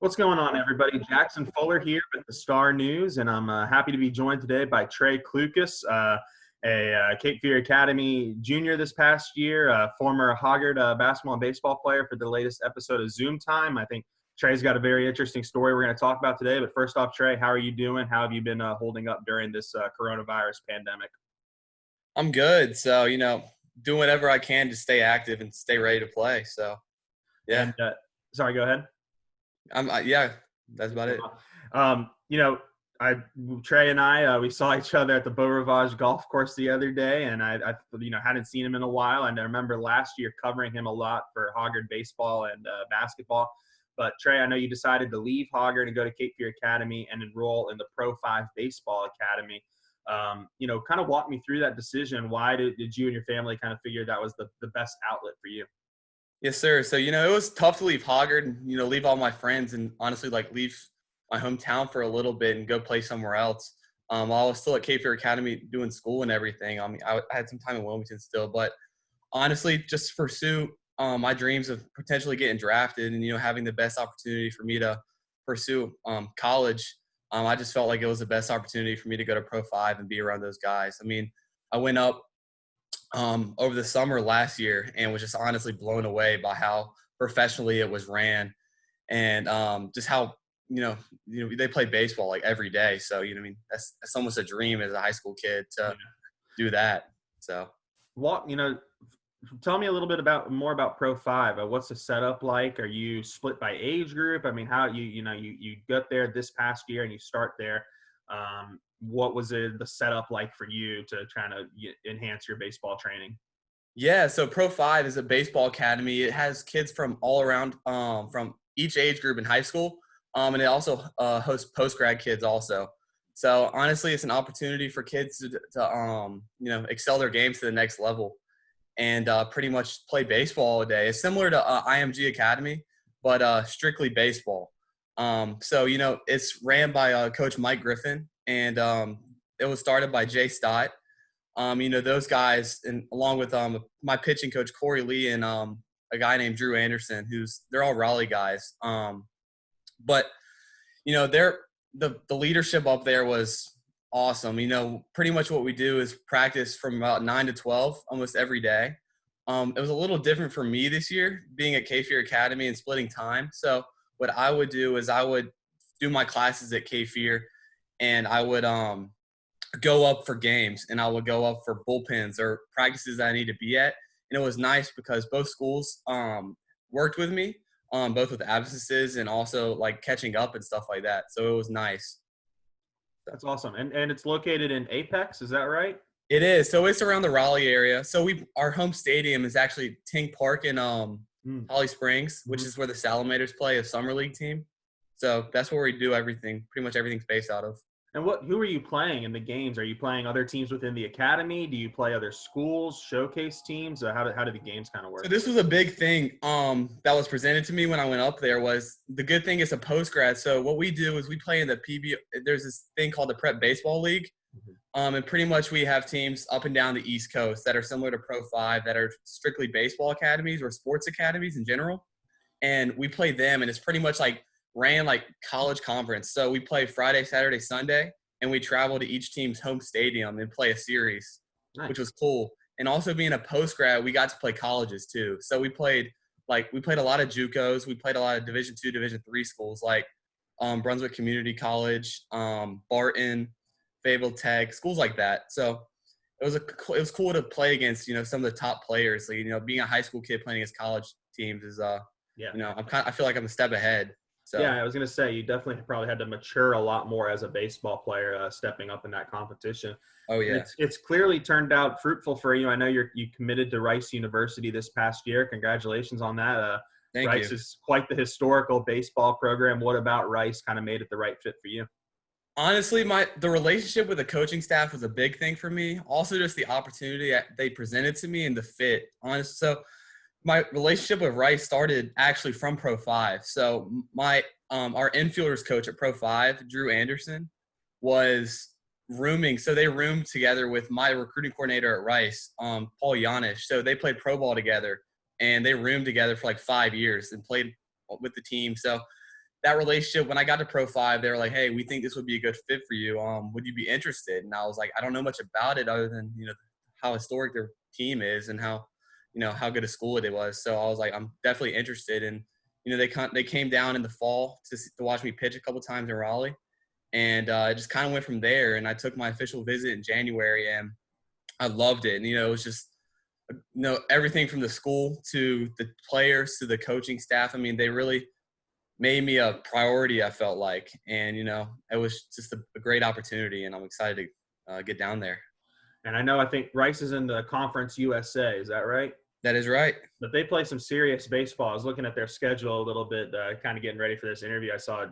What's going on, everybody? Jackson Fuller here with the Star News, and I'm happy to be joined today by Trey Clucas, a Cape Fear Academy junior this past year, former Hoggard basketball and baseball player for the latest episode of ZOOMTIME. I think Trey's got a very interesting story we're going to talk about today. But first off, Trey, how are you doing? How have you been holding up during this coronavirus pandemic? I'm good. So, doing whatever I can to stay active and stay ready to play. So, yeah. And, sorry, go ahead. Yeah, that's about it. Trey and I, we saw each other at the Beau Rivage golf course the other day, and I hadn't seen him in a while. And I remember last year covering him a lot for Hoggard baseball and basketball. But Trey, I know you decided to leave Hoggard and go to Cape Fear Academy and enroll in the Pro 5 Baseball Academy. Kind of walk me through that decision. Why did you and your family kind of figure that was the best outlet for you? Yes, sir. So, it was tough to leave Hoggard and, leave all my friends and honestly, leave my hometown for a little bit and go play somewhere else. While I was still at Cape Fear Academy doing school and everything. I mean, I had some time in Wilmington still, but honestly, just to pursue my dreams of potentially getting drafted and, having the best opportunity for me to pursue college, I just felt like it was the best opportunity for me to go to Pro 5 and be around those guys. I mean, I went up over the summer last year and was just honestly blown away by how professionally it was ran and just how, they play baseball like every day. So, that's almost a dream as a high school kid to do that. So tell me a little bit more about Pro 5. What's the setup like? Are you split by age group? I mean, how you got there this past year and you start there. What was the setup like for you to kind of enhance your baseball training? Yeah, so Pro 5 is a baseball academy. It has kids from all around, from each age group in high school, and it also hosts post-grad kids also. So honestly, it's an opportunity for kids to excel their games to the next level and pretty much play baseball all day. It's similar to IMG Academy, but strictly baseball. So, it's ran by Coach Mike Griffin, and it was started by Jay Stott. Those guys, and along with my pitching coach, Corey Lee, and a guy named Drew Anderson, they're all Raleigh guys. But the leadership up there was awesome. Pretty much what we do is practice from about 9 to 12 almost every day. It was a little different for me this year, being at Cape Fear Academy and splitting time. So what I would do is I would do my classes at Cape Fear, and I would go up for games, and I would go up for bullpens or practices that I need to be at. And it was nice because both schools worked with me, both with absences and also like catching up and stuff like that. So it was nice. That's awesome. And it's located in Apex, is that right? It is. So it's around the Raleigh area. So our home stadium is actually Tink Park in Holly Springs, which is where the Salamanders play, a summer league team. So that's where we do everything. Pretty much everything's based out of. And who are you playing in the games? Are you playing other teams within the academy? Do you play other schools, showcase teams? How do the games kind of work? So this was a big thing that was presented to me when I went up there. Was the good thing is a post grad. So what we do is we play in the PB. There's this thing called the Prep Baseball League, and pretty much we have teams up and down the East Coast that are similar to Pro 5 that are strictly baseball academies or sports academies in general, and we play them. And it's pretty much ran like college conference. So we play Friday, Saturday, Sunday, and we travel to each team's home stadium and play a series, which was cool. And also being a post grad, we got to play colleges too. So we played a lot of JUCOs. We played a lot of Division II, Division III schools like Brunswick Community College, Barton, Fayetteville Tech, schools like that. So it was cool to play against some of the top players. So, being a high school kid playing against college teams is I feel like I'm a step ahead. So. Yeah, I was going to say, you definitely probably had to mature a lot more as a baseball player, stepping up in that competition. Oh, yeah. It's clearly turned out fruitful for you. I know you committed to Rice University this past year. Congratulations on that. Thank Rice you. is quite the historical baseball program. What about Rice kind of made it the right fit for you? Honestly, the relationship with the coaching staff was a big thing for me. Also, just the opportunity that they presented to me and the fit. Honestly, so my relationship with Rice started actually from Pro 5. So our infielders coach at Pro 5, Drew Anderson, was rooming. So they roomed together with my recruiting coordinator at Rice, Paul Yanish. So they played pro ball together, and they roomed together for 5 years and played with the team. So that relationship, when I got to Pro 5, they were like, hey, we think this would be a good fit for you. Would you be interested? And I was like, I don't know much about it other than, how historic their team is and how, how good a school it was. So I was like, I'm definitely interested. And, they came down in the fall to watch me pitch a couple times in Raleigh. And it just kind of went from there. And I took my official visit in January, and I loved it. And, it was just, everything from the school to the players to the coaching staff. I mean, they really made me a priority, I felt like. And, it was just a great opportunity, and I'm excited to get down there. And I think Rice is in the Conference USA. Is that right? That is right. But they play some serious baseball. I was looking at their schedule a little bit, kind of getting ready for this interview. I saw,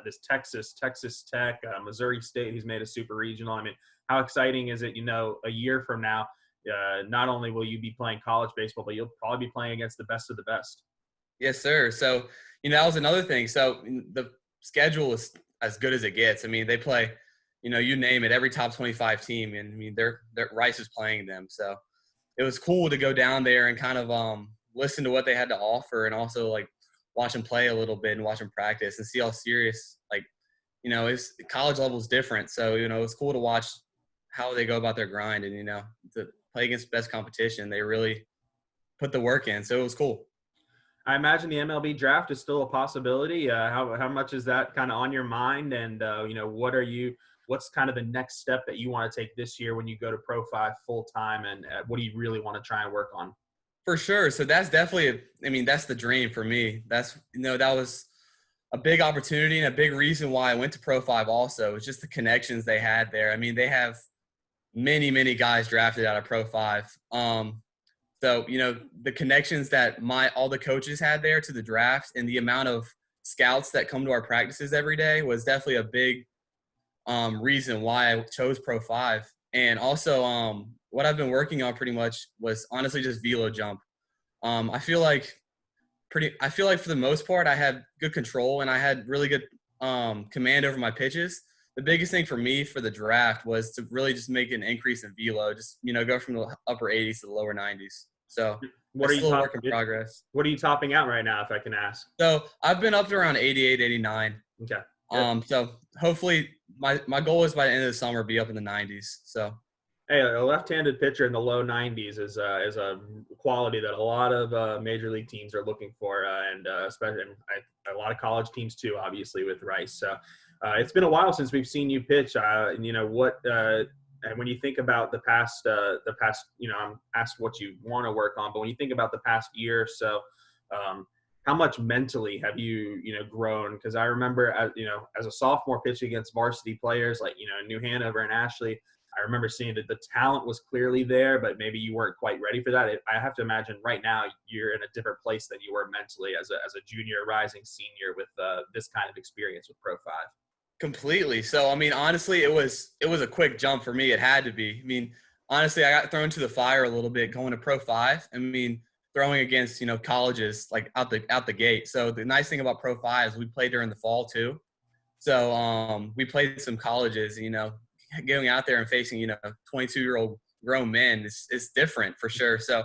this Texas Tech, Missouri State, who's made a super regional. I mean, how exciting is it, a year from now, not only will you be playing college baseball, but you'll probably be playing against the best of the best. Yes, sir. So, that was another thing. So the schedule is as good as it gets. I mean, they play, you name it, every top 25 team. And I mean, they're Rice is playing them. So it was cool to go down there and kind of listen to what they had to offer, and also like watch them play a little bit and watch them practice and see how serious, like, it's college level is different. So, it's cool to watch how they go about their grind, and, to play against best competition, they really put the work in. So it was cool. I imagine the MLB draft is still a possibility. How much is that kind of on your mind? And, what's kind of the next step that you want to take this year when you go to Pro 5 full time? And what do you really want to try and work on? For sure. So that's definitely, that's the dream for me. That's, that was a big opportunity and a big reason why I went to Pro 5 also. It's just the connections they had there. I mean, they have many, many guys drafted out of Pro 5. So, the connections that all the coaches had there to the draft, and the amount of scouts that come to our practices every day was definitely a big reason why I chose Pro 5. And also what I've been working on pretty much was honestly just velo jump. I feel like for the most part I had good control, and I had really good command over my pitches. The biggest thing for me for the draft was to really just make an increase in velo, just, go from the upper 80s to the lower 90s. So what are you still a work in progress. What are you topping out right now, if I can ask? So I've been up to around 88, 89. Okay. So hopefully my goal is by the end of the summer be up in the 90s. So hey, a left-handed pitcher in the low 90s is a quality that a lot of major league teams are looking for, and especially a lot of college teams too, obviously with Rice. So it's been a while since we've seen you pitch. And when you think about the past, I'm asked what you want to work on, but when you think about the past year or so, how much mentally have you, grown? Because I remember, as a sophomore pitching against varsity players like, in New Hanover and Ashley, I remember seeing that the talent was clearly there, but maybe you weren't quite ready for that. I have to imagine right now you're in a different place than you were mentally as a junior, rising senior with this kind of experience with Pro 5. Completely. So, honestly, it was a quick jump for me. It had to be. Honestly, I got thrown to the fire a little bit going to Pro 5. Throwing against, colleges like out the gate. So the nice thing about Pro 5 is we played during the fall too. So we played some colleges, going out there and facing, 22-year-old grown men is different for sure. So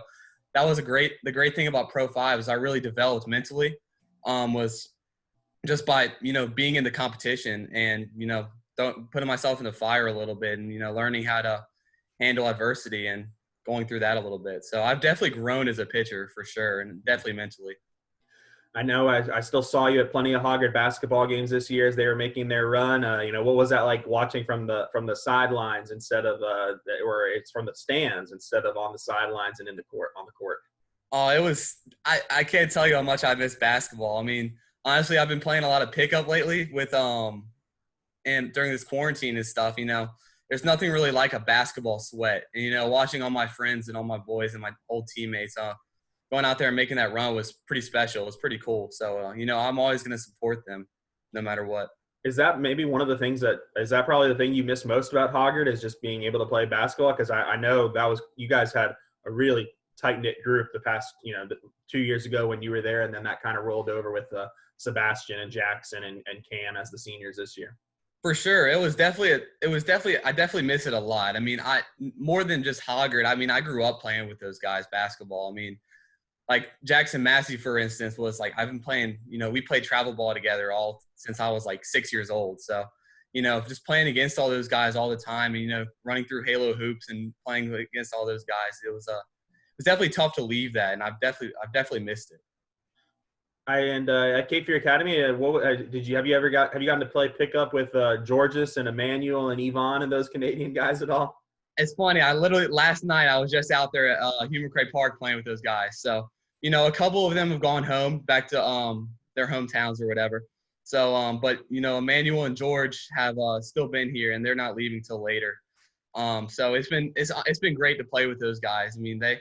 that was the great thing about Pro 5 is I really developed mentally, was just by, being in the competition and, putting myself in the fire a little bit and, learning how to handle adversity and going through that a little bit. So I've definitely grown as a pitcher for sure, and definitely mentally. I know I still saw you at plenty of Hoggard basketball games this year as they were making their run. What was that like watching from the sidelines instead of or it's from the stands instead of on the sidelines and on the court? Oh, it was I can't tell you how much I miss basketball. Honestly, I've been playing a lot of pickup lately with and during this quarantine and stuff, there's nothing really like a basketball sweat. And, watching all my friends and all my boys and my old teammates going out there and making that run was pretty special. It was pretty cool. So, I'm always going to support them no matter what. Is that maybe one of the things is that probably the thing you miss most about Hoggard is just being able to play basketball? Because I know you guys had a really tight-knit group the past, 2 years ago when you were there, and then that kind of rolled over with Sebastian and Jackson and Cam as the seniors this year. For sure. I definitely miss it a lot. More than just Hoggard. I grew up playing with those guys basketball. like Jackson Massey, for instance, was like, I've been playing, we played travel ball together all since I was like 6 years old. So, just playing against all those guys all the time and, running through Halo hoops and playing against all those guys, it was definitely tough to leave that. And I've definitely missed it. At Cape Fear Academy, have you gotten to play pickup with Georges and Emmanuel and Yvonne and those Canadian guys at all? It's funny. Last night I was just out there at Human Cray Park playing with those guys. So, a couple of them have gone home back to their hometowns or whatever. So, but Emmanuel and George have still been here, and they're not leaving till later. So it's been great to play with those guys. I mean, they're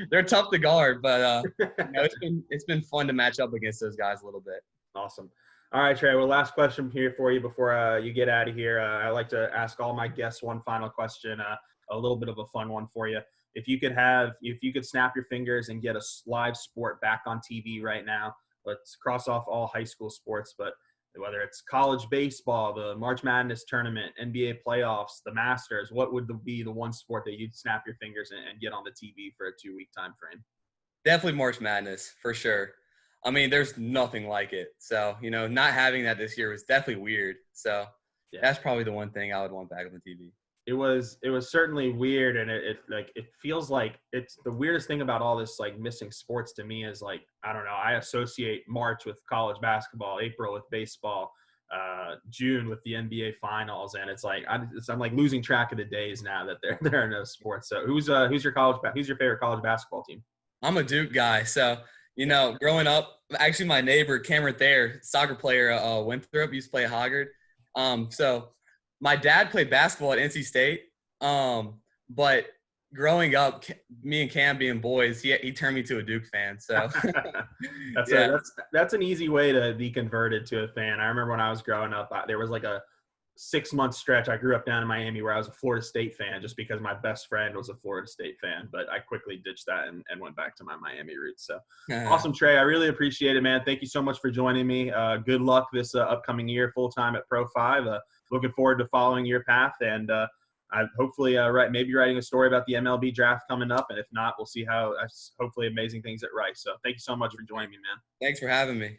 they're tough to guard, but it's been fun to match up against those guys a little bit. Awesome. All right, Trey. Well, last question here for you before you get out of here. I like to ask all my guests one final question, a little bit of a fun one for you. If you could snap your fingers and get a live sport back on TV right now, let's cross off all high school sports, but whether it's college baseball, the March Madness tournament, NBA playoffs, the Masters, what would be the one sport that you'd snap your fingers and get on the TV for a 2-week time frame? Definitely March Madness, for sure. I mean, there's nothing like it. So, not having that this year was definitely weird. So That's probably the one thing I would want back on the TV. It was certainly weird, and it feels like it's the weirdest thing about all this like missing sports to me is like, I don't know, I associate March with college basketball, April with baseball, June with the NBA finals, and it's like I'm like losing track of the days now that there are no sports. So who's your favorite college basketball team? I'm a Duke guy, so growing up, actually my neighbor Cameron Thayer, soccer player, Winthrop, used to play at Hoggard. So my dad played basketball at NC State, but growing up, me and Cam being boys, he turned me to a Duke fan. So that's an easy way to be converted to a fan. I remember when I was growing up, there was like a 6-month stretch. I grew up down in Miami where I was a Florida State fan just because my best friend was a Florida State fan, but I quickly ditched that and went back to my Miami roots. So awesome, Trey. I really appreciate it, man. Thank you so much for joining me. Good luck this upcoming year full-time at Pro 5. Looking forward to following your path, and I hopefully maybe writing a story about the MLB draft coming up, and if not, we'll see how hopefully amazing things at Rice. So thank you so much for joining me, man. Thanks for having me.